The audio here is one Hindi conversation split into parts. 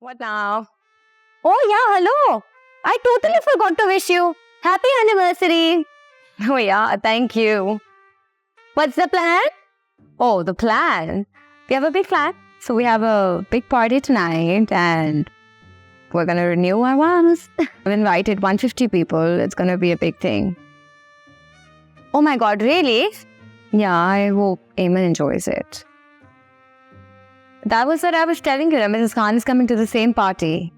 What now? Oh yeah, hello. I totally forgot to wish you. Happy anniversary. Oh yeah, thank you. What's the plan? Oh, the plan. We have a big plan. So we have a big party tonight and we're going to renew our vows. I've invited 150 people. It's going to be a big thing. Oh my God, really? Yeah, I hope Eamon enjoys it. That was what I was telling you. Mrs. Khan is coming to the same party.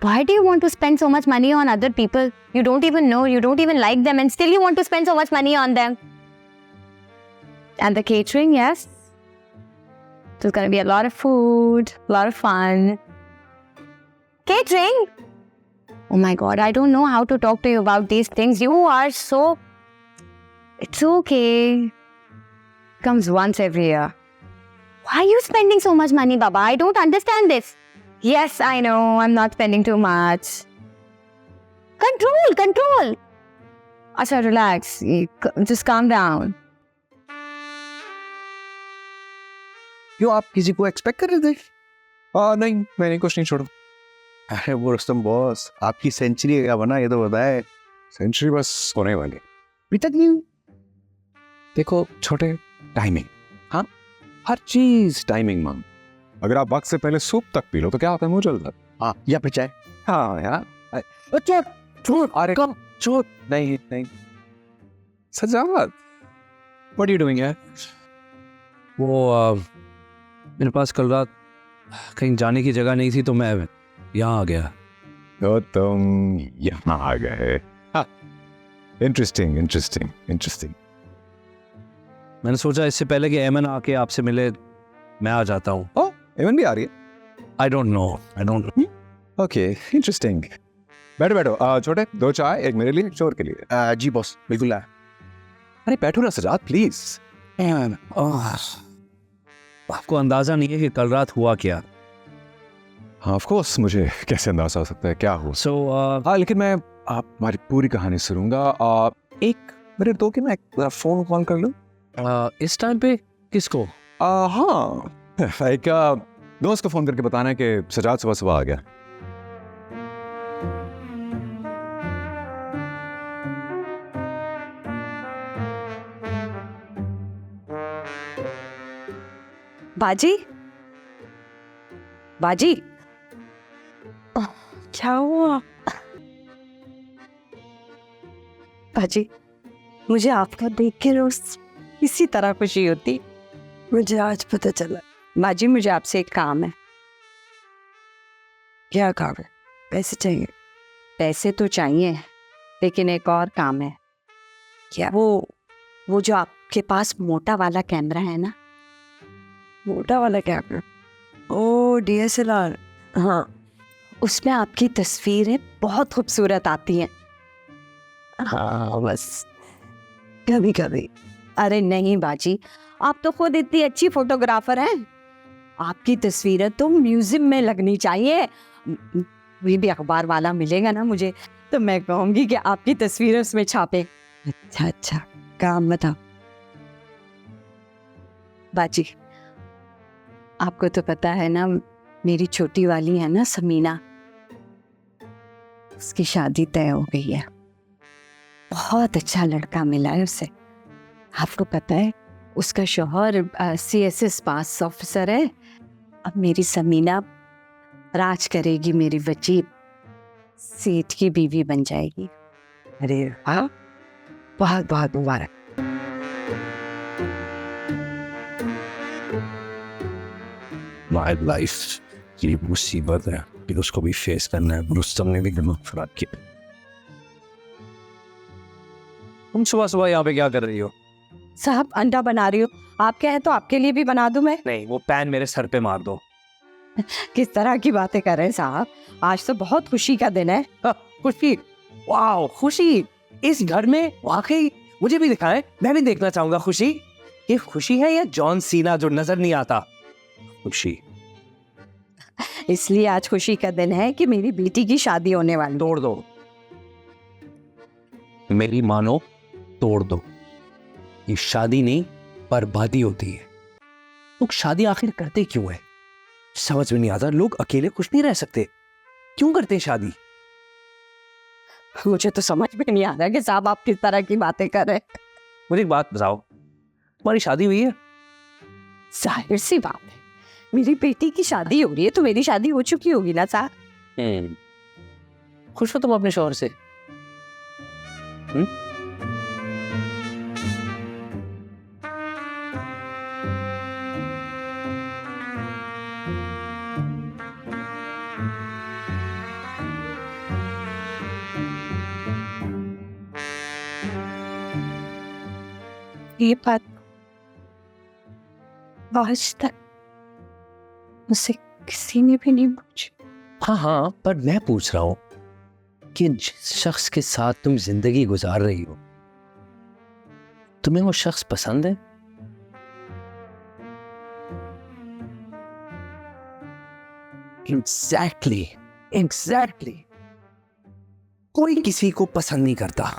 Why do you want to spend so much money on other people? You don't even know, you don't even like them, and still you want to spend so much money on them. And the catering, yes. There's going to be a lot of food, a lot of fun. Catering? Oh my God, I don't know how to talk to you about these things. You are so... It's okay. Comes once every year. Why are you spending so much money, Baba? I don't understand this. Yes, I know, I'm not spending too much. Control. Acha, relax. Just calm down. क्यों आप किसी को एक्सपेक्ट कर रहे थे? नहीं, मैंने कुछ नहीं छोड़ा। अरे वो रुस्तम बॉस, आपकी सेंचुरी क्या बना ये तो बताए। सेंचुरी बस होने वाली। अभी तक नहीं। देखो छोटे, टाइमिंग, हाँ, हर चीज टाइमिंग मांग। अगर आप वक्त से पहले सूप तक पी लो तो क्या होता है, मुंह जलता है। हाँ, या फिर चाय। हाँ यार। अरे कम चोट नहीं। सजावट, व्हाट आर यू डूइंग यार? वो मेरे पास कल रात कहीं जाने की जगह नहीं थी तो मैं यहाँ आ गया। तो तुम यहाँ आ गए। इंटरेस्टिंग। मैंने सोचा इससे पहले कि एमन आके आपसे मिले मैं आ जाता हूँ। ओह, एमन भी आ रही है? I don't know. Okay, interesting. बैठो। छोटे, 2 चाय, एक मेरे लिए, एक चोर के लिए। जी बॉस, बिल्कुल है। अरे बैठो ना सजाद, प्लीज। आपको अंदाजा नहीं है कि कल रात हुआ क्या। हाँ, ऑफ कोर्स, मुझे कैसे अंदाजा हो सकता है क्या हुआ। सो लेकिन मैं हमारी पूरी कहानी सुनूंगा। 1 मिनट दो कि मैं एक फोन कॉल कर लूँ। इस टाइम पे किसको? हाँ, एक दोस्त को फोन करके बताना है कि सजाद सुबह आ गया। बाजी, क्या हुआ? बाजी, मुझे आपका देख के रोज इसी तरह खुशी होती। मुझे आज पता चला। बाजी, मुझे आपसे एक काम है। क्या काम है? पैसे चाहिए। पैसे तो चाहिए, लेकिन एक और काम है। क्या? वो जो आपके पास मोटा वाला कैमरा है ना। मोटा वाला कैमरा? ओ, DSLR। हाँ, उसमें आपकी तस्वीरें बहुत खूबसूरत आती हैं। हाँ, बस कभी। अरे नहीं बाजी, आप तो खुद इतनी अच्छी फोटोग्राफर हैं। आपकी तस्वीरें तो म्यूजियम में लगनी चाहिए। भी अखबार वाला मिलेगा ना मुझे, तो मैं कहूँगी कि आपकी तस्वीरें उसमें छापे। अच्छा, काम बताओ। बाजी, आपको तो पता है ना, मेरी छोटी वाली है ना समीना, उसकी शादी तय हो गई है। बहुत अच्छा लड़का मिला है उसे। आपको पता है, उसका शौहर CSS पास ऑफिसर है। अब मेरी समीना राज करेगी, मेरी बच्ची सेठ की बीवी बन जाएगी। अरे हाँ, बहुत मुबारक। माय लाइफ, ये मुसीबत है कि उसको भी फेस करना है। रुस्तम ने भी दिमाग खराब किया। तुम सुबह यहाँ पे क्या कर रही हो? साहब, अंडा बना रही हो। आप क्या है तो आपके लिए भी बना दूं मैं? नहीं, वो पैन मेरे सर पे मार दो। किस तरह की बातें कर रहे हैं साहब? आज तो बहुत खुशी का दिन है। खुशी? वाह, खुशी इस घर में वाकई मुझे भी दिखाएं, मैं भी देखना चाहूंगा खुशी। ये खुशी है या जॉन सीना जो नजर नहीं आता? खुशी इसलिए आज खुशी का दिन है कि मेरी बेटी की शादी होने वाली। तोड़ दो, मेरी मानो तोड़ दो। ये शादी नहीं, बर्बादी होती है। लोग शादी आखिर करते क्यों है? समझ में नहीं आता, लोग अकेले खुश नहीं रह सकते, क्यों करते हैं शादी? मुझे तो समझ में नहीं आ रहा कि साहब आप किस तरह की बातें कर रहे हैं। मुझे एक बात बताओ, तुम्हारी शादी हुई है? जाहिर सी बात है, मेरी बेटी की शादी हो रही है तो मेरी शादी हो चुकी होगी ना साहब। खुश हो तुम अपने शौहर से? ये बात आज तक मुझसे किसी ने भी नहीं पूछी। हाँ, पर मैं पूछ रहा हूं कि जिस शख्स के साथ तुम जिंदगी गुजार रही हो, तुम्हें वो शख्स पसंद है? एग्जैक्टली। कोई किसी को पसंद नहीं करता,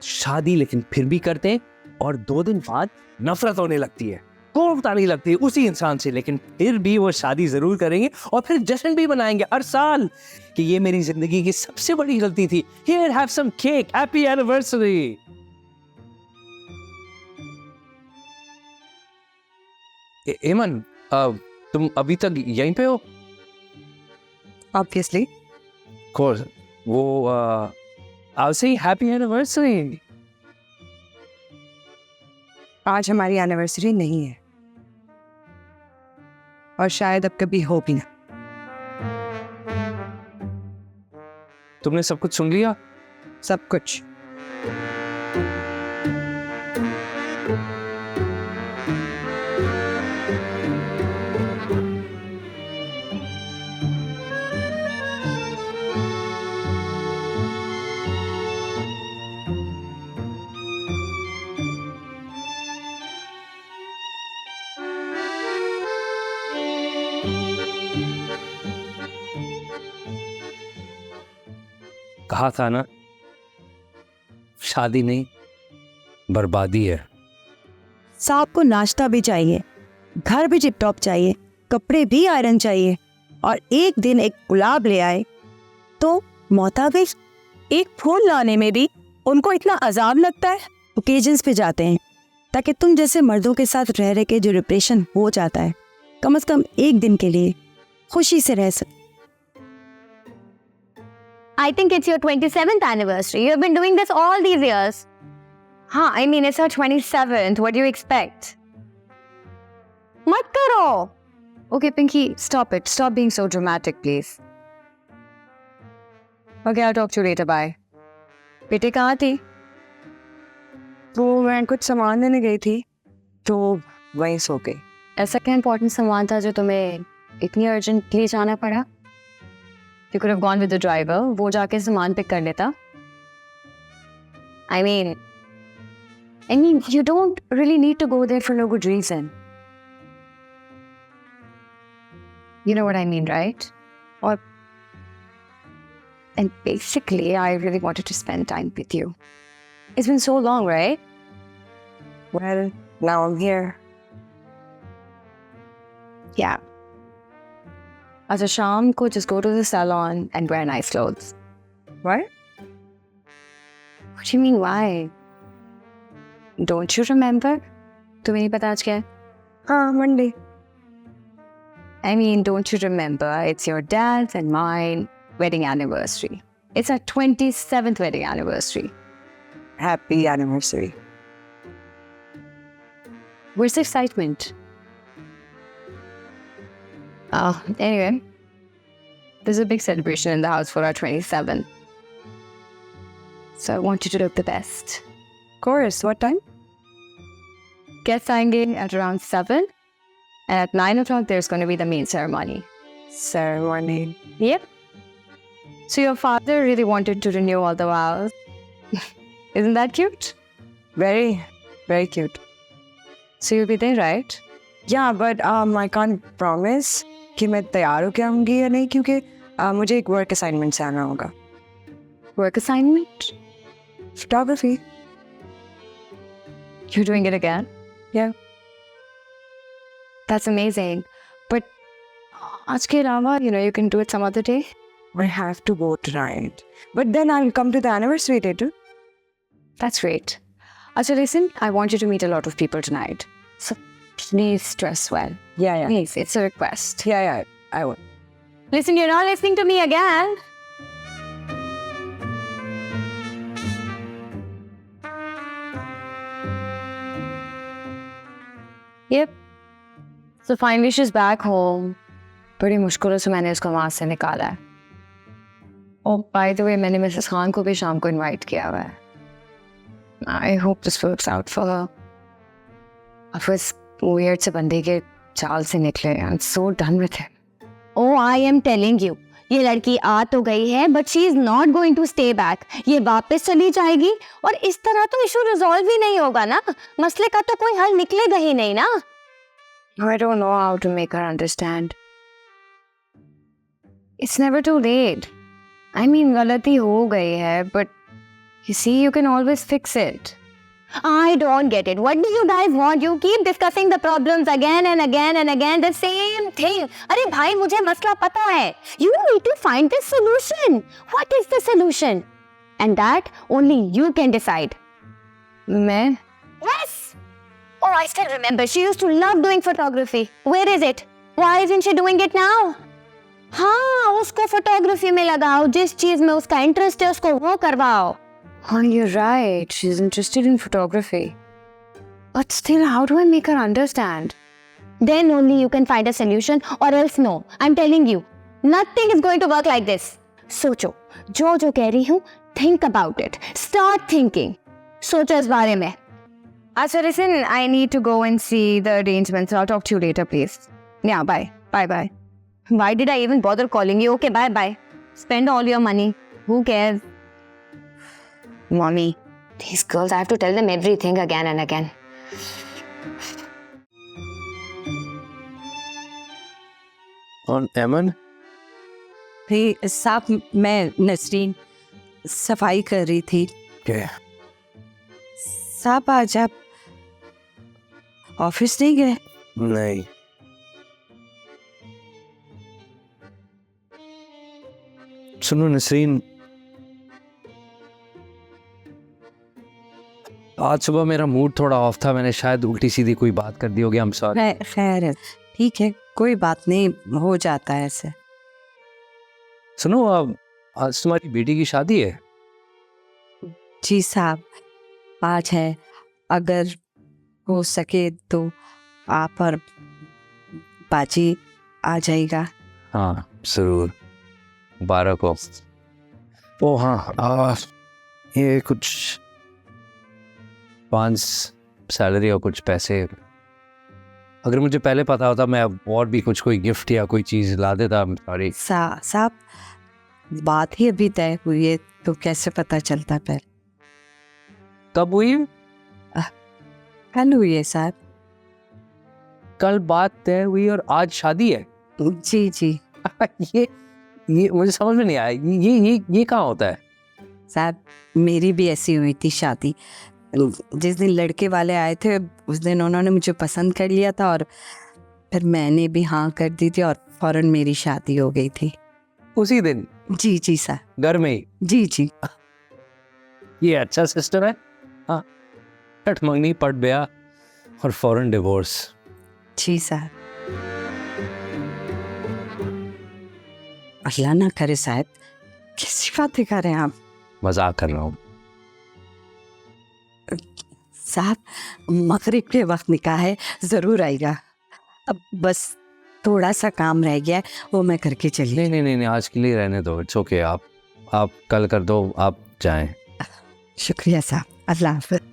शादी लेकिन फिर भी करते हैं, और 2 दिन बाद नफरत होने लगती है, कोफ्ता नहीं लगती है उसी इंसान से, लेकिन फिर भी वो शादी जरूर करेंगे और फिर जश्न भी मनाएंगे हर साल कि ये मेरी जिंदगी की सबसे बड़ी गलती थी, here have some cake, happy anniversary. एमन, तुम अभी तक यहीं पे हो? ऑब्वियसली। कोर्स, वो I'll say happy anniversary. आज हमारी एनिवर्सरी नहीं है और शायद अब कभी हो भी ना। तुमने सब कुछ सुन लिया? सब कुछ। कहा था ना, शादी नहीं बर्बादी है। साहब को नाश्ता भी चाहिए, घर भी टिप टॉप चाहिए, कपड़े भी आयरन चाहिए, और एक दिन एक गुलाब ले आए तो मौत आ गई। एक फूल लाने में भी उनको इतना अजाब लगता है। ओकेजन्स पे जाते हैं ताकि तुम जैसे मर्दों के साथ रह रह के जो डिप्रेशन हो जाता है, कम से कम एक दिन के लिए खुशी से रह सके। I think it's your 27th anniversary. You've been doing this all these years. हाँ, I mean it's our 27th. What do you expect? मत करो. Okay, Pinky, stop it. Stop being so dramatic, please. Okay, I'll talk to you later. Bye. बेटे कहाँ थी? वो मैं कुछ सामान लेने गई थी तो वहीं सो गई। ऐसा क्या इम्पोर्टेंट सामान था जो तुम्हें इतनी अर्जेंटली जाना पड़ा? You could have gone with the driver. वो जाके सामान पिक कर लेता. I mean, you don't really need to go there for no good reason. You know what I mean, right? And basically, I really wanted to spend time with you. It's been so long, right? Well, now I'm here. Yeah. अच्छा, शाम को just go to the salon and wear nice clothes. What? What do you mean, why? Don't you remember? तुम्हें नहीं पता आज क्या है? हाँ, Monday. I mean, don't you remember? It's your dad's and mine wedding anniversary. It's our 27th wedding anniversary. Happy anniversary. Where's the excitement? Anyway, there's a big celebration in the house for our 27th. So I want you to look the best. Of course. What time? Guests आएंगे at around 7, and at 9 o'clock there's going to be the main ceremony. Ceremony. Yep. So your father really wanted to renew all the vows. Isn't that cute? Very, very cute. So you'll be there, right? Yeah, but I can't promise कि मैं तैयार होके आऊँगी या नहीं, क्योंकि मुझे एक वर्क असाइनमेंट से आना होगा। Work assignment? Photography. You're doing it again? Yeah. That's amazing. But आज के अलावा, you can do it some other day. I have to go tonight. But then I'll come to the anniversary later. That's great. Acha, listen, I want you to meet a lot of people tonight. So please dress well. Yeah. Please, it's a request. Yeah, I will. Listen, you're not listening to me again. Yep. So finally she's back home. बड़ी मुश्किलों से मैंने उसको वहां से निकाला है. Oh, by the way, मैंने मिसेस खान को भी शाम को इनवाइट किया हुआ है. I hope this works out for her. अब इस weird से बंदे के चाल से निकले. I'm so done with him. Oh, I am telling you, ये लड़की आ तो गई है, but she is not going to stay back. ये वापस चली जाएगी और इस तरह तो इशू रिजॉल्व ही नहीं होगा ना. मसले का तो कोई हल निकलेगा ही नहीं ना. I don't know how to make her understand. It's never too late. I mean, गलती हो गई है, but you see, you can always fix it. I don't get it. What do you guys want? You keep discussing the problems again and again and again. The same thing. अरे भाई, मुझे मसला पता है. You need to find the solution. What is the solution? And that only you can decide. मैं? Yes. Oh, I still remember. She used to love doing photography. Where is it? Why isn't she doing it now? हाँ, उसको फोटोग्राफी में लगाओ. जिस चीज में उसका इंटरेस्ट है उसको वो करवाओ. Oh, you're right. She's interested in photography. But still, how do I make her understand? Then only you can find a solution, or else no. I'm telling you, nothing is going to work like this. सोचो, जो कह रही हूँ, think about it. Start thinking. सोचो इस बारे में. Acha, listen, I need to go and see the arrangements. I'll talk to you later, please. Yeah, bye. Bye. Why did I even bother calling you? Okay, bye. Spend all your money. Who cares? Mommy, these girls, I have to tell them everything again and again. और एमन? भाई साहब, मैं नसरीन सफाई कर रही थी. क्या? साहब, आज आप ऑफिस नहीं गए? नहीं. सुनो नसरीन, आज सुबह मेरा मूड थोड़ा ऑफ था. मैंने शायद उल्टी सीधी कोई बात कर दी होगी. I'm sorry. खैर है, ठीक है, कोई बात नहीं, हो जाता है ऐसे. सुनो, अब आज तुम्हारी बेटी की शादी है. जी साहब, आज है. अगर हो सके तो आप और बाजी आ जाएगा. हाँ, जरूर. मुबारक हो. ओ हाँ, ये कुछ 5 सैलरी और कुछ पैसे. अगर मुझे पहले पता होता मैं और भी कुछ कोई गिफ्ट या कोई चीज़ ला देता. सॉरी. साहब, बात ही अभी तय हुई है तो कैसे पता चलता? पहले कब हुई? कल हुई है साहब. कल बात तय हुई और आज शादी है? जी. ये मुझे समझ में नहीं आया. ये कहाँ होता है? साहब, मेरी भी ऐसी हुई थी शादी. जिस दिन लड़के वाले आए थे उस दिन उन्होंने मुझे पसंद कर लिया था और फिर मैंने भी हाँ कर दी थी और फौरन मेरी शादी हो गई थी. उसी दिन? जी साहब. घर में ही? जी. ये अच्छा सिस्टम है. हाँ, कट मंगनी, पट ब्याह और फौरन डिवोर्स. जी साहब. अल्लाह ना करे साहब, कैसी बातें कर रहे हैं आप? मजाक कर रहा हूँ साहब. मगरिब के वक्त निकाह है, ज़रूर आएगा. अब बस थोड़ा सा काम रह गया है, वो मैं करके चली. नहीं, आज के लिए रहने दो. It's okay. आप कल कर दो. आप जाएं. शुक्रिया साहब. अल्लाह हाफ़िज़.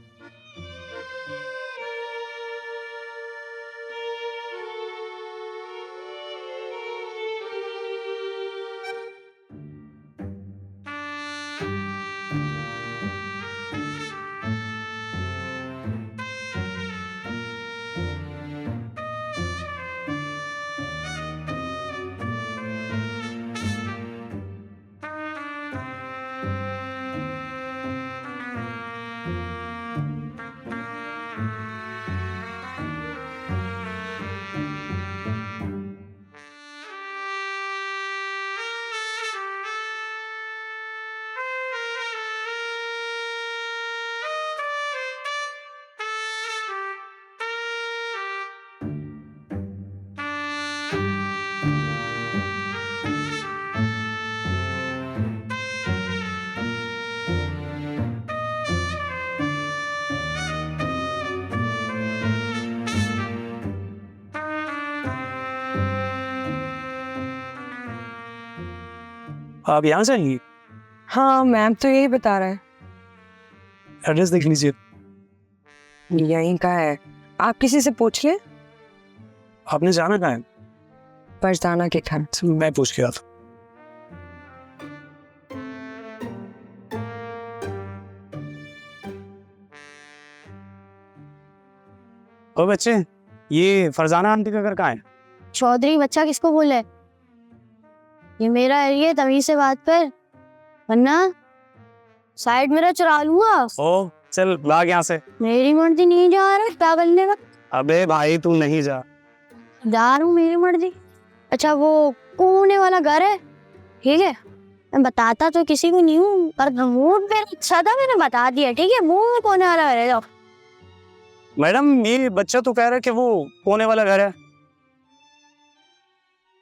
आप यहाँ से आएंगी? हाँ मैम तो यही बता रहा है, एड्रेस देख लीजिए। यहीं का है, आप किसी से पूछ ले। आपने जाना कहाँ है? फरजाना के घर। मैं पूछ के आता। ओ बच्चे, ये फरजाना आंटी का घर कहाँ है? चौधरी बच्चा किसको बोले? ये मेरा एरिया, तभी से बात कर, वरना साइड मेरा चुरा लूंगा। ओ चल भाग यहाँ से। मेरी मर्जी नहीं जा रहा, क्या करने का? अबे भाई तू नहीं जा। जा रहा हूँ, मेरी मर्जी। अच्छा वो कोने वाला घर है, ठीक है? मैं बताता तो किसी को नहीं हूँ, पर मूड पे अच्छा था, मैंने बता दिया, ठीक है? मुंह कोने वाला घर है। जाओ। मैडम ये बच्चा तो कह रहा है कि वो कोने वाला घर है।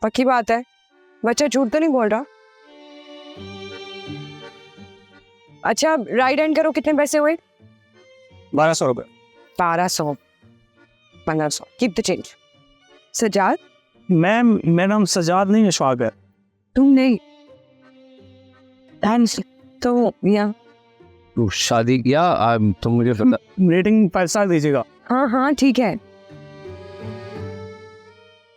पक्की बात है, बच्चा झूठ तो नहीं बोल रहा। अच्छा राइट हैंड करो, कितने पैसे हुए? 1200 रुपए। 1200, 1500, keep the change. Sajad? Ma'am मेरा नाम सजाद नहीं अशफाक है। तुम नहीं? थैंक्स। तो यहाँ तू शादी किया तो मुझे रेटिंग 5 स्टार दीजिएगा। हाँ हाँ ठीक है,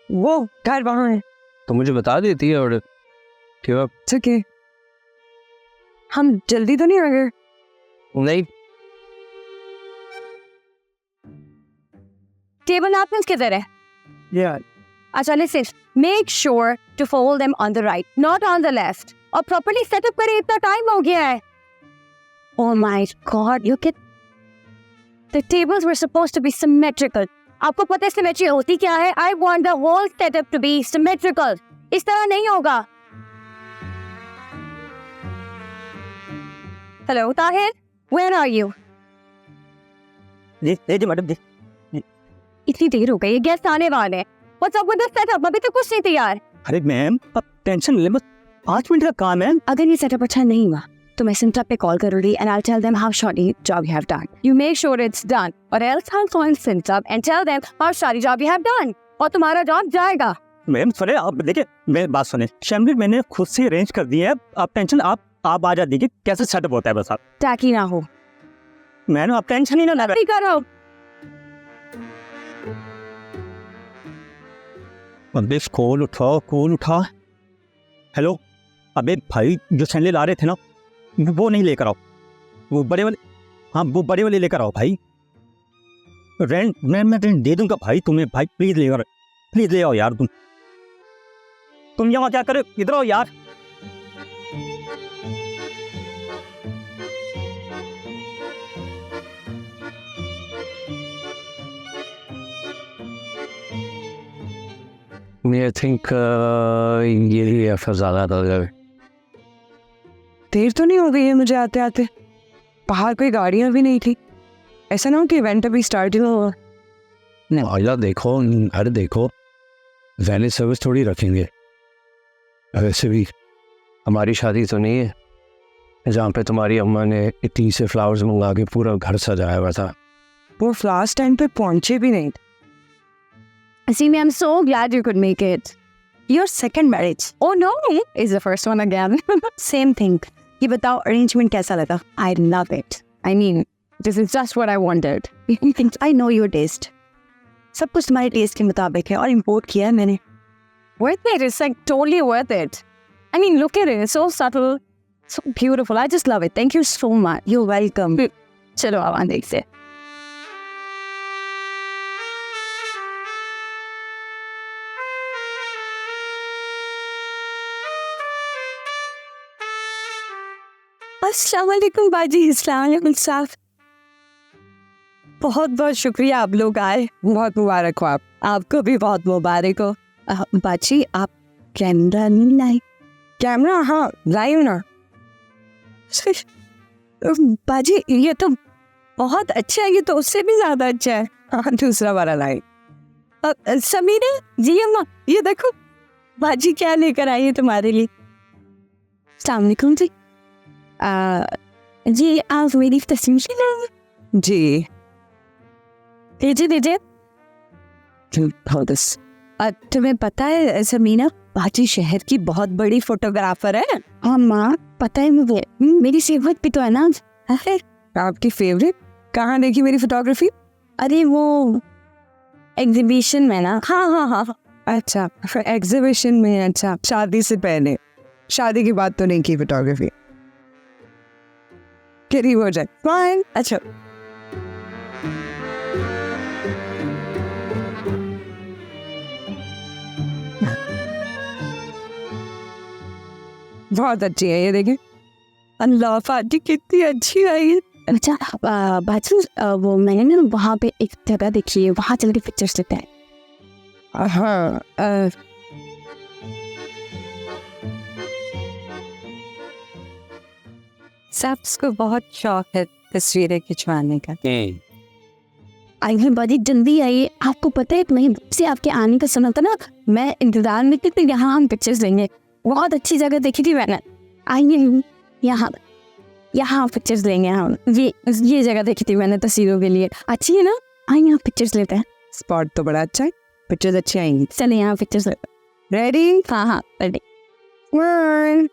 वो घर वहाँ है। तो मुझे बता देती है और क्यों ठीक है, हम जल्दी तो नहीं आ गए? नहीं। टेबल नैपकिंस किधर है? ये अच्छा listen, make sure to fold them on the right, not on the left, और प्रॉपर्ली सेटअप करे, इतना टाइम हो गया है। Oh my God, you can, the tables were supposed to be symmetrical. आपको पता है सिमेट्री होती क्या है? I want the whole setup to be symmetrical. इस तरह नहीं होगा। Hello Tahir, where are you? जी मैडम जी। इतनी देर हो गई है, गेस्ट आने वाले हैं। What's up with the setup? अभी तक कुछ नहीं तैयार। अरे मैम अब टेंशन ले मत, 5 मिनट का काम है। अगर ये सेटअप अच्छा नहीं हुआ तो मैं सेंटर पे कॉल करूंगी and I'll tell them how shoddy job you have done. You make sure it's done, or else I'll call Center and tell them how shoddy job you have done. और तुम्हारा जॉब जाएगा। मैम सुने, आप देखिए मेरी बात सुने, शैमली मैंने खुद से अरेंज कर दी है। आप टेंशन आप आ जा दीजिए, कैसे सेटअप होता है बस आप। टैकी ना हो। मैम आप टेंशन ही ना ले। नहीं करो। अबे कॉल उठा। हेलो, अबे भाई जो सैंडल ला रहे थे ना, वो नहीं लेकर आओ, वो बड़े वाले। हाँ वो बड़े वाले लेकर आओ भाई। रेंट मैं रेंट दे दूंगा भाई तुम्हें। भाई प्लीज ले आओ यार। तुम यहाँ क्या करे, इधर आओ यार। आई थिंक यही है फरजाना का घर। देर तो नहीं हो गई है मुझे आते आते? बाहर कोई गाड़ियाँ भी नहीं थी। ऐसा ना हो कि इवेंट अभी स्टार्ट ही हुआ। आइला देखो, घर देखो, वैन सर्विस थोड़ी रखेंगे। वैसे भी हमारी शादी तो नहीं है जहाँ पे तुम्हारी अम्मा ने इतनी से फ्लावर्स मंगा के पूरा घर सजाया हुआ था। वो फ्लावर्स टाइम पे पहुंचे भी नहीं। See me, I'm so glad you could make it. Your second marriage Oh no, is the first one again. same thing. ये बताओ अरेंजमेंट कैसा लगा? I love it. I mean, this is just what I wanted. I know your taste. सब कुछ तुम्हारे टेस्ट के मुताबिक है और इम्पोर्ट किया है मैंने। Worth it. It's like totally worth it. I mean, look at it. It's so subtle, so beautiful. I just love it. Thank you so much. You're welcome. चलो आवाज़ देख से। अस्सलाम वालेकुम बाजी। अस्सलाम वालेकुम साहब। बहुत बहुत शुक्रिया आप लोग आए। बहुत मुबारक हो आपको भी बहुत मुबारक हो। बाजी आप कैमरा नहीं लाई? कैमरा हाँ लाई हूँ ना। बाजी ये तो बहुत अच्छा है, ये तो उससे भी ज़्यादा अच्छा है। हाँ दूसरा वाला लाई। समीरा जी अम्मा ये देखो बाजी क्या लेकर आई है तुम्हारे लिए। अस्सलाम वालेकुम जी। जी आप मेरी तस्वीर जी दीजिए। तुम्हें पता है समीना, बाजी शहर की बहुत बड़ी फोटोग्राफर है। हाँ माँ, पता है मुझे, मेरी फेवरेट भी तो है ना। अरे आपकी फेवरेट? कहाँ देखी मेरी फोटोग्राफी? अरे वो एग्जीबिशन में ना। हाँ हाँ हाँ हाँ। अच्छा, एग्जीबिशन में। अच्छा, शादी से पहले? शादी की बात तो नहीं की फोटोग्राफी। करीब हो जाए। फाइन। अच्छा, बहुत अच्छी है ये, देखिए। अल्लाह फाटी कितनी अच्छी आई है। अच्छा बाजू वो मैंने ना वहाँ पे एक जगह देखी है, वहाँ चल के पिक्चर्स लेते हैं। हाँ सबको बहुत शौक है तस्वीरें खिंचवाने का। आई है बड़ी जल्दी आई। आपको पता है नहीं से आपके आने का समय था ना, मैं इंतजार में थी, तो यहाँ हम पिक्चर्स लेंगे। बहुत अच्छी जगह देखी थी मैंने। आइए यहाँ यहाँ पिक्चर्स लेंगे हम। ये जगह देखी थी मैंने तस्वीरों के लिए। अच्छी है ना? आइए यहाँ पिक्चर्स लेते हैं। स्पॉट तो बड़ा अच्छा है, पिक्चर्स अच्छी आएंगी। चले यहाँ पिक्चर्स लेते हैं। रेडी? हाँ हाँ रेडी। वन।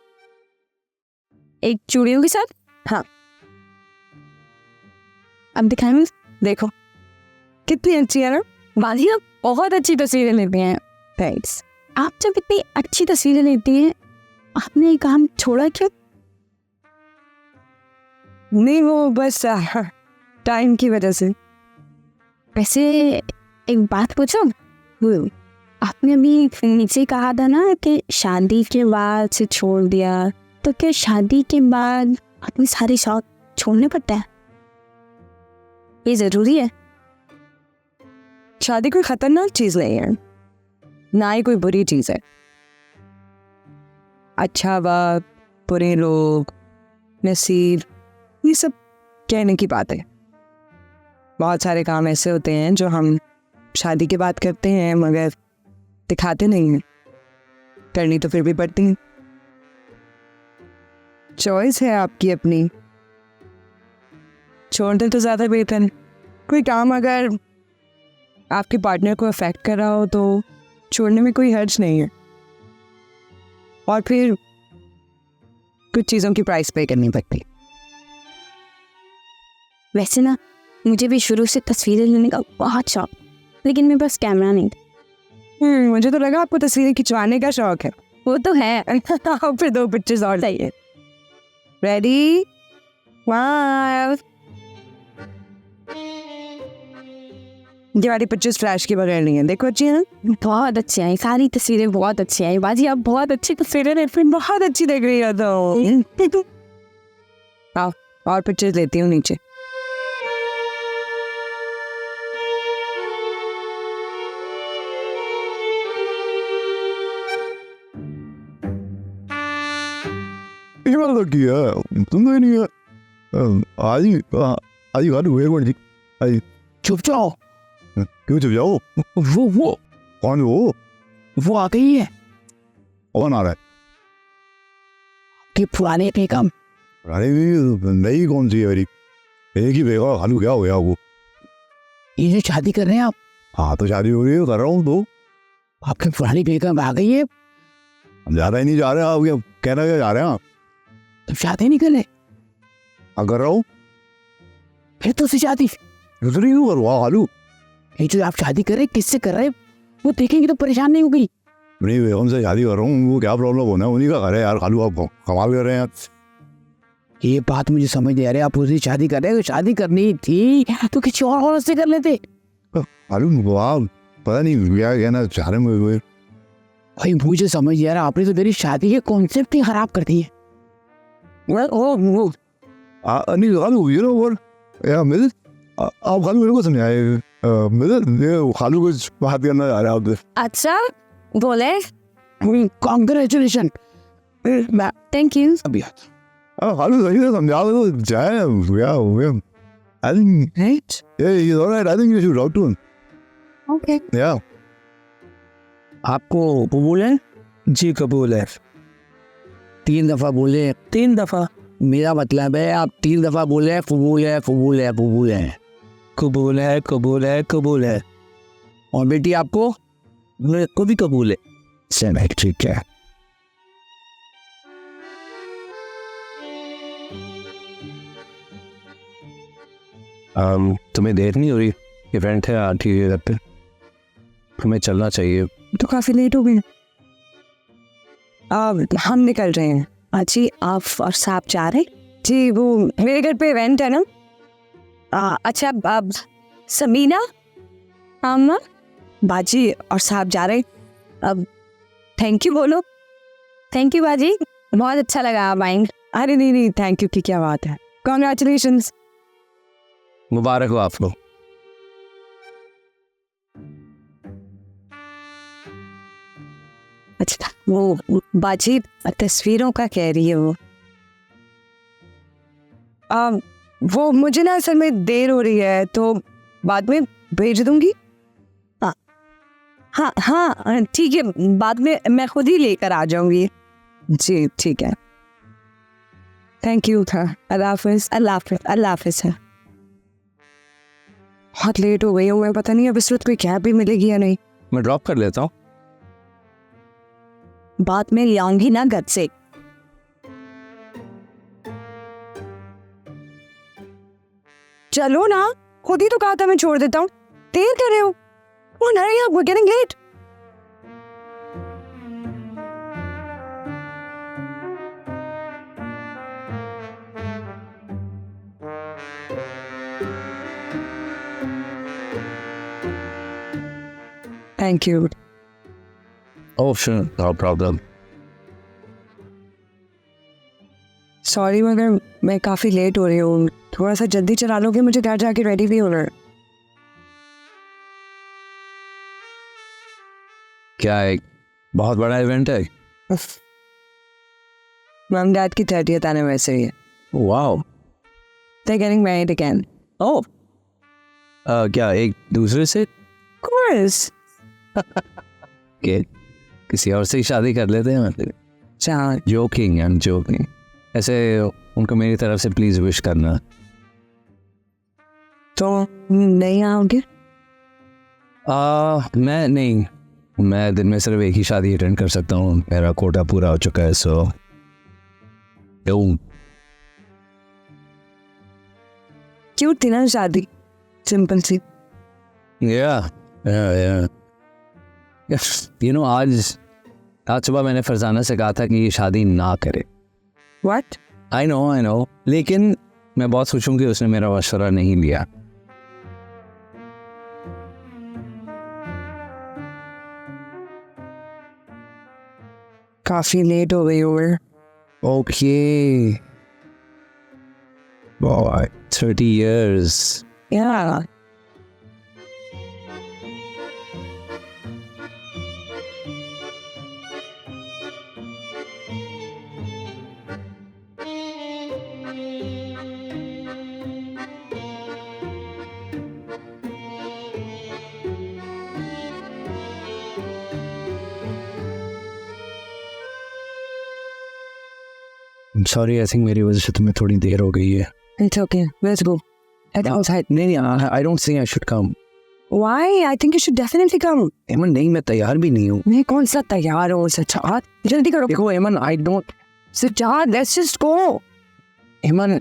एक चूड़ियों के साथ। हाँ। अब दिखाएंगे। देखो कितनी अच्छी है ना बाजी, आप बहुत अच्छी तस्वीरें लेती हैं। थैंक्स। आप जब इतनी अच्छी तस्वीरें लेती हैं, आपने ये काम छोड़ा क्यों? नहीं, वो बस टाइम की वजह से। वैसे एक बात पूछो, आपने अभी नीचे कहा था ना कि शादी के बाद से छोड़ दिया, तो क्या शादी के बाद अपने सारे शौक छोड़ने पड़ते हैं? ये जरूरी है? शादी कोई खतरनाक चीज नहीं है, ना ही कोई बुरी चीज है। अच्छा वक्त, बुरे लोग, नसीब, ये सब कहने की बात है। बहुत सारे काम ऐसे होते हैं जो हम शादी के बाद करते हैं मगर दिखाते नहीं हैं, करनी तो फिर भी पड़ती है। चॉइस है आपकी अपनी, छोड़ दे तो ज़्यादा बेहतर है। कोई काम अगर आपके पार्टनर को अफेक्ट कर रहा हो तो छोड़ने में कोई हर्ज नहीं है, और फिर कुछ चीज़ों की प्राइस पे करनी पड़ती। वैसे ना मुझे भी शुरू से तस्वीरें लेने का बहुत शौक, लेकिन मेरे पास कैमरा नहीं था। मुझे तो लगा आपको तस्वीरें खिंचवाने का शौक है। वो तो है। फिर 2 पिक्चर्स और चाहिए। रेडी? वाव, ये वाली पिक्चर्स फ्लैश के बगैर नहीं है, देखो अच्छी है ना? बहुत अच्छी आई, सारी तस्वीरें बहुत अच्छी आई। बाजी आप बहुत अच्छी तस्वीरें लेते हैं। बहुत अच्छी देख रही है तो। आओ और पिक्चर्स लेती हूँ नीचे। तो किया तुम तो नहीं आज गाड़ी हुए कौन जी? आज चुप जाओ। क्यों चुप जाओ? वो कौन वो आ गई है, कौन आ रहा है? कि पुराने बेगम। अरे नई कौन सी है मेरी? एक ही बेगा खालू, क्या हो गया वो? ये जो शादी कर रहे हैं आप? हाँ तो शादी हो रही है, कर रहा हूँ। तो आपकी पुरानी बेगम आ गई है? हम ज्यादा ही नहीं जा रहे हैं। आप क्या कहना, क्या जा रहे हैं आप? तुम शादी नहीं कर रहे? कर रहा हूँ। फिर तो उसे शादी दूसरी क्यों करवा खालू? ये जो आप शादी कर रहे हैं, किससे कर रहे हैं? वो देखेंगे तो परेशान नहीं होगी? नहीं बेगम से शादी कर रहा हूँ, वो क्या प्रॉब्लम होना है? उन्हीं का घर है यार खालू, आप कमाल कर रहे हैं यार। ये बात मुझे समझ नहीं आ रही। आप उसी शादी कर रहे हैं, शादी करनी थी तो किसी और औरत से कर लेते। खालू आप पता नहीं क्या कहना चाह रहे हैं। भाई मुझे समझ नहीं आ रहा, आपने तो मेरी शादी के कॉन्सेप्ट ही खराब कर दिए। नहीं खालू, यू नो व्हाट या मिल, आप खालू मेरे को समझाए। मिल खालू कुछ बात करना चाह रहे हैं आपसे। अच्छा बोले। कांग्रेचुलेशन। Thank you. अभी खालू सही से समझा दो तो जाए। क्या हो गया? I think right? he's all right. I think you should talk to him. Okay. Yeah. आपको कबूल है? जी कबूल है। 3 दफा बोले। 3 दफा? मेरा मतलब है आप 3 दफा बोले कबूल है, कबूल है, कबूल है। कबूल है, कबूल है, कबूल है। और बेटी आपको? मेरे को भी कबूल है। चल ठीक है। तुम्हें देर नहीं हो रही? इवेंट है आंटी के घर पे, हमें चलना चाहिए। तो काफी लेट हो गए। हम निकल रहे हैं। जी आप और साहब जा रहे? जी वो मेरे घर पे इवेंट है ना। अच्छा अब समीना, अम्मा, बाजी और साहब जा रहे। अब थैंक यू बोलो। थैंक यू बाजी, बहुत अच्छा लगा आप आएंगे। अरे नहीं थैंक यू की क्या बात है। कॉन्ग्रेचुलेशंस। मुबारक हो आपको। अच्छा वो बाजी तस्वीरों का कह रही है वो मुझे ना असल में देर हो रही है तो बाद में भेज दूंगी। हाँ ठीक है, बाद में मैं खुद ही लेकर आ जाऊंगी। जी ठीक है, थैंक यू था। अल्लाह हाफिज। अल्लाह हाफिज। अल्लाह हाफिज है। बहुत लेट हो गई हूँ मैं, पता नहीं अब इस वक्त कोई कैब भी मिलेगी या नहीं। मैं ड्रॉप कर लेता हूँ। बाद में लाऊंगी ना घर से। चलो ना, खुद ही तो कहा था मैं छोड़ देता हूँ। देर कर रहे हो। Oh, hurry up, we're getting late. Thank you. Oh sure, no problem. Sorry मगर मैं काफी लेट हो रही हूँ, थोड़ा सा जल्दी चला लोगे? मुझे घर जाके रेडी भी होना है। क्या एक बहुत बड़ा इवेंट है? मम डैड की 30th एनिवर्सरी है। Wow. They're getting married again. ओह क्या एक दूसरे से? Of course. के किसी और से ही शादी कर लेते हैं मतलब? चार। Joking, I am joking. ऐसे उनको मेरी तरफ से प्लीज विश करना। तो नहीं आओगे? मैं नहीं, मैं दिन में सिर्फ एक ही शादी अटेंड कर सकता हूँ, मेरा कोटा पूरा हो चुका है। सो क्यूट थी ना शादी, सिंपल सी। या यू नो आज सुबह मैंने फरजाना से कहा था कि ये शादी ना करे। What? आई नो, लेकिन मैं बहुत खुश हूँ कि उसने मेरा मशवरा नहीं लिया। काफी लेट हो गई हूँ। Okay, 30 years. Yeah. Sorry, I think मेरी वजह से तुम्हें थोड़ी देर हो गई है। It's okay. Let's go. Let's go outside. नहीं, I don't think I should come. Why? I think you should definitely come. एमन नहीं, मैं तैयार भी नहीं हूँ। मैं कौन सा तैयार हूँ सच्चात? जल्दी करो। देखो एमन, आई डोंट। सच्चात, let's just go. एमन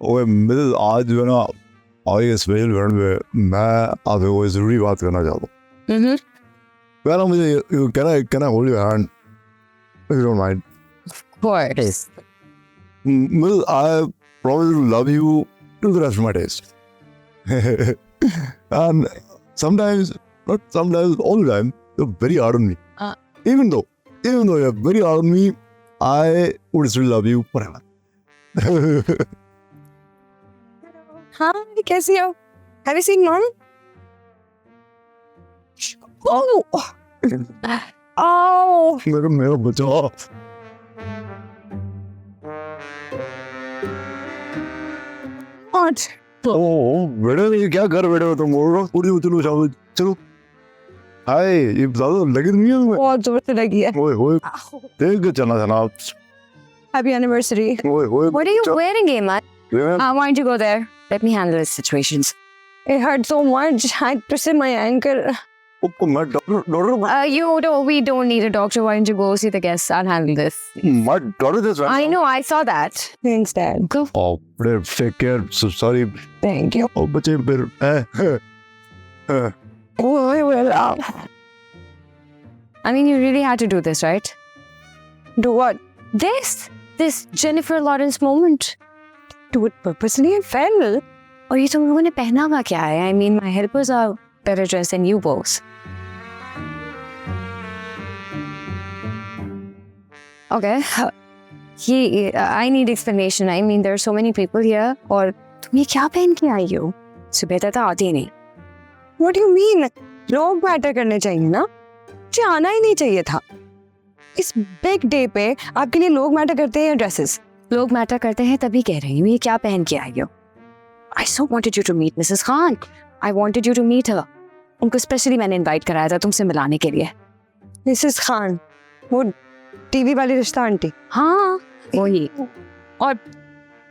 ओए मिल, आज जो है ना आज के स्पेशल इवेंट में मैं आपसे कोई ज़रूरी बात करना चाहता हूँ। कहना मुझे कहना hold your hand if you don't mind. Of course. मिल, I promise to love you till the rest of my days. And sometimes, not sometimes, all the time, you're very hard on me. Even though you're very hard on me, I would still love you forever. हाँ, कैसी हो? Have you seen mom? Oh! Oh! मेरा बच्चा। What? ओ बेटे, ये क्या कर बैठे हो तुम? उठो चलो शाम चलो। हाय, ये ज्यादा लगी नहीं है तुम्हें? बहुत जोर से लगी है। ओए देख के चलना जनाब। Happy anniversary. ओए What are you wearing, Eman? Yeah. Why don't you go there? Let me handle the situations. It hurt so much. I twisted my ankle. मैं doctor We don't need a doctor. Why don't you go see the guests? I'll handle this. मैं doctor this I know, I saw that. Thanks, Dad. Go. Oh, take care. So sorry. Thank you. Oh, बच्चे फिर Oh, I will. I mean, you really had to do this, right? Do what? This Jennifer Lawrence moment. Do it purposely and fell. और ये तुम लोगों ने पहना हुआ क्या है? I mean, my helpers are better dressed than you both. Okay. I need explanation. I mean, there are so many people here. और तुम ये क्या पहन के आई हो? सुबह तक आती ही नहीं. What do you mean? लोग मैटर करने चाहिए ना? मुझे आना ही नहीं चाहिए था. इस बिग डे पे आपके लिए लोग मैटर करते हैं या ड्रेसेस? लोग मैटर करते हैं तभी कह रही हूँ ये क्या पहन के आई हो? I so wanted you to meet Mrs. Khan. I wanted you to meet her. उनको स्पेशली मैंने इनवाइट कराया था तुमसे मिलाने के लिए. मिसेस खान, वो टीवी वाली रिश्ता आंटी. हाँ वही. और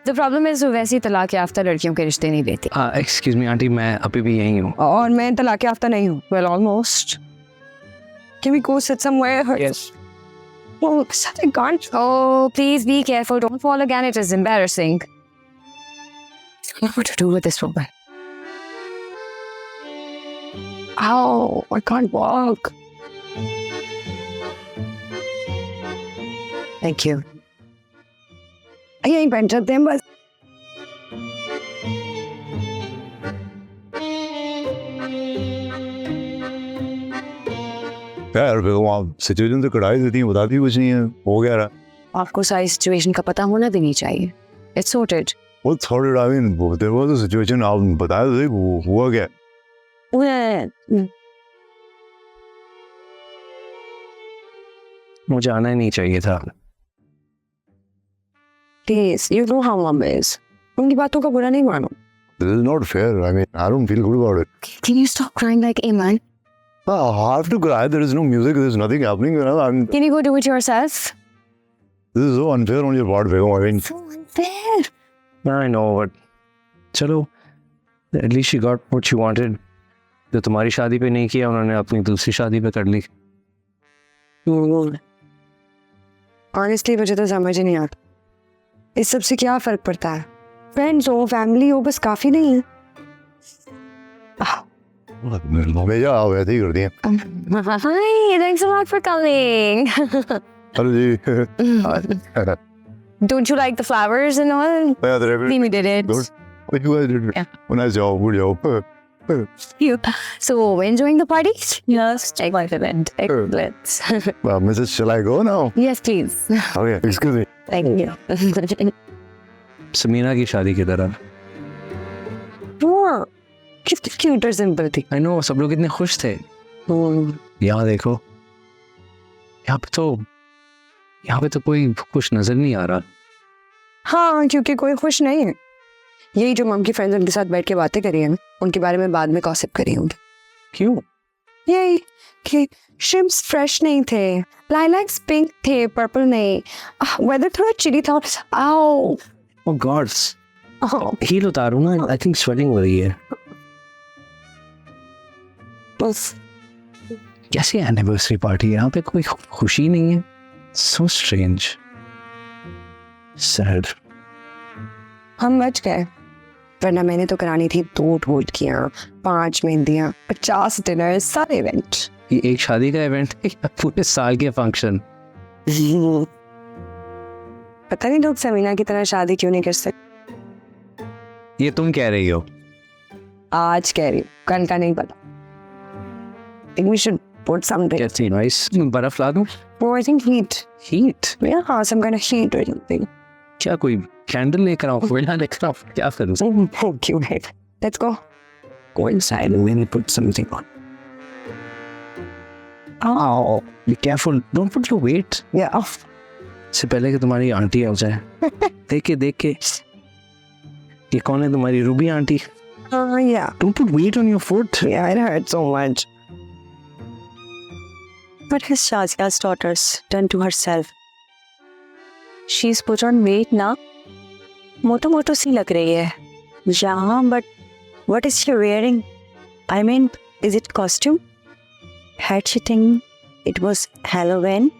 द प्रॉब्लम इज वैसी तलाक याफ्ता लड़कियों के रिश्ते नहीं देती. एक्सक्यूज मी आंटी, मैं अभी भी यहीं हूँ. और मैं तलाक याफ्ता नहीं हूँ. Well, almost. Can we go sit somewhere? Yes. Oh, I can't. Oh, please be careful. Don't fall again. It is embarrassing. I don't know what to do with this woman. Ow, I can't walk. Thank you. यहीं बैठ जाते हैं बस. यार वहाँ सिचुएशन से कढ़ाई देती है, बताती कुछ नहीं है. हो गया रहा. आपको सारी सिचुएशन का पता होना भी नहीं चाहिए. It's sorted. वो थोड़ी I mean there was a situation. आप बताया तो सही, हुआ क्या? मुझे आना ही नहीं चाहिए था. Please, you know how mom is. उनकी बातों का बुरा नहीं मानो. This is not fair. I mean, I don't feel good about it. Can you stop crying like a man? I have to cry. There is no music. There is nothing happening. You know, Can you go do it yourself? this is so unfair on your part, Begum. I mean, So unfair. I know, but चलो, at least she got what she wanted. जो तुम्हारी शादी पे नहीं किया उन्होंने अपनी दूसरी शादी पे कर ली. Honestly, मुझे तो समझ ही नहीं आता. इस सब से क्या फर्क पड़ता है? फ्रेंड्स हो, फैमिली हो, बस काफी नहीं है. भैया आप ऐसे ही कर दिए. Hi, thanks a lot for coming. Hello ji. Don't you like the flowers and all? Yeah, they're good. Mimi did it. Good. But you guys did it. Yeah. Oh, nice job. Good job. You. So, enjoying the party? Yes, excellent. Excellent. Mrs. Shall I go now? Yes, please. Okay, excuse me. Thank you. Samina की शादी की तरह. हाँ, कितनी क्यूट और सिंपल थी. I know, सब लोग इतने खुश थे. यहाँ देखो, यहाँ पे तो कोई खुश नजर नहीं आ रहा. हाँ, क्योंकि कोई खुश नहीं है. यही जो मम की फ्रेंड्स उनके साथ बैठ के बातें करी हैं, उनके बारे में बाद में गॉसिप करी होंगी. क्यों? यही कि शिम्स फ्रेश नहीं थे, लाइलैक्स पिंक थे, पर्पल नहीं, वेदर थोड़ा चिली था. आओ. Oh God. हील उतारू ना. I think sweating हो रही है. बस कैसी एनिवर्सरी पार्टी है? यहाँ पे कोई खुशी नहीं है. So strange. Sad. हम बच गए, वरना मैंने तो करानी थी 2 ढोलकियाँ, 5 मेहंदियाँ, 50 डिनर, सारे इवेंट. ये एक शादी का इवेंट है या पूरे साल के फंक्शन? पता नहीं लोग समीना की तरह शादी क्यों नहीं कर सकते. ये तुम कह रही हो? आज कह रही हूँ, कल का नहीं पता. think we should put something. कैसी नाइस. बर्फ ला दूं? Oh, I think heat. Heat? Yeah, some kind of heat or something. क्या कोई कैंडल लेकर आओ, कोयला लेकर आओ, क्या करूं? Thank you, babe. Let's go. Go inside and we'll put something on. Oh, be careful. Don't put your weight. Yeah. इससे पहले कि तुम्हारी आंटी आ जाए. देख के. ये कौन है तुम्हारी Ruby aunty? Yeah. Don't put weight on your foot. Yeah, it hurts so much. What has Shazia's daughters done to herself? She's put on weight now. मोटो सी लग रही है. Yeah, but What is she wearing? I mean, is it costume? Had she think it was Halloween?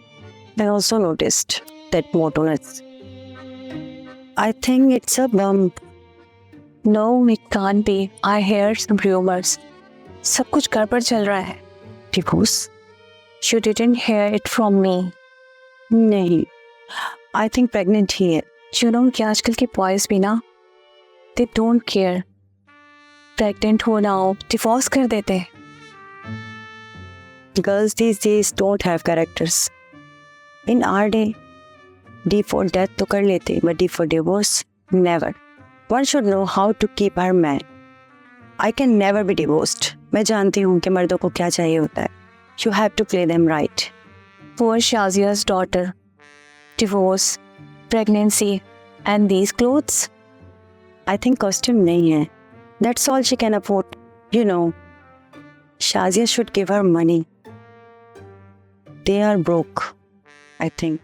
I also noticed that motoness. I think it's a bump. No, it can't be. I heard some rumors. सब कुछ गड़बड़ चल रहा है. Divorce? You didn't hear it from me. नहीं. I think pregnant ही है. You know कि आजकल के boys भी ना, they don't care. Pregnant हो ना हो, divorce कर देते हैं. Girls these days don't have characters. In our day, D for death तो कर लेते, but D for divorce, never. One should know how to keep her man. I can never be divorced. मैं जानती हूँ कि मर्दों को क्या चाहिए होता है. You have to play them right. Poor Shazia's daughter. Divorce, pregnancy, and these clothes. I think costume नहीं है. That's all she can afford. You know, Shazia should give her money. They are broke, I think.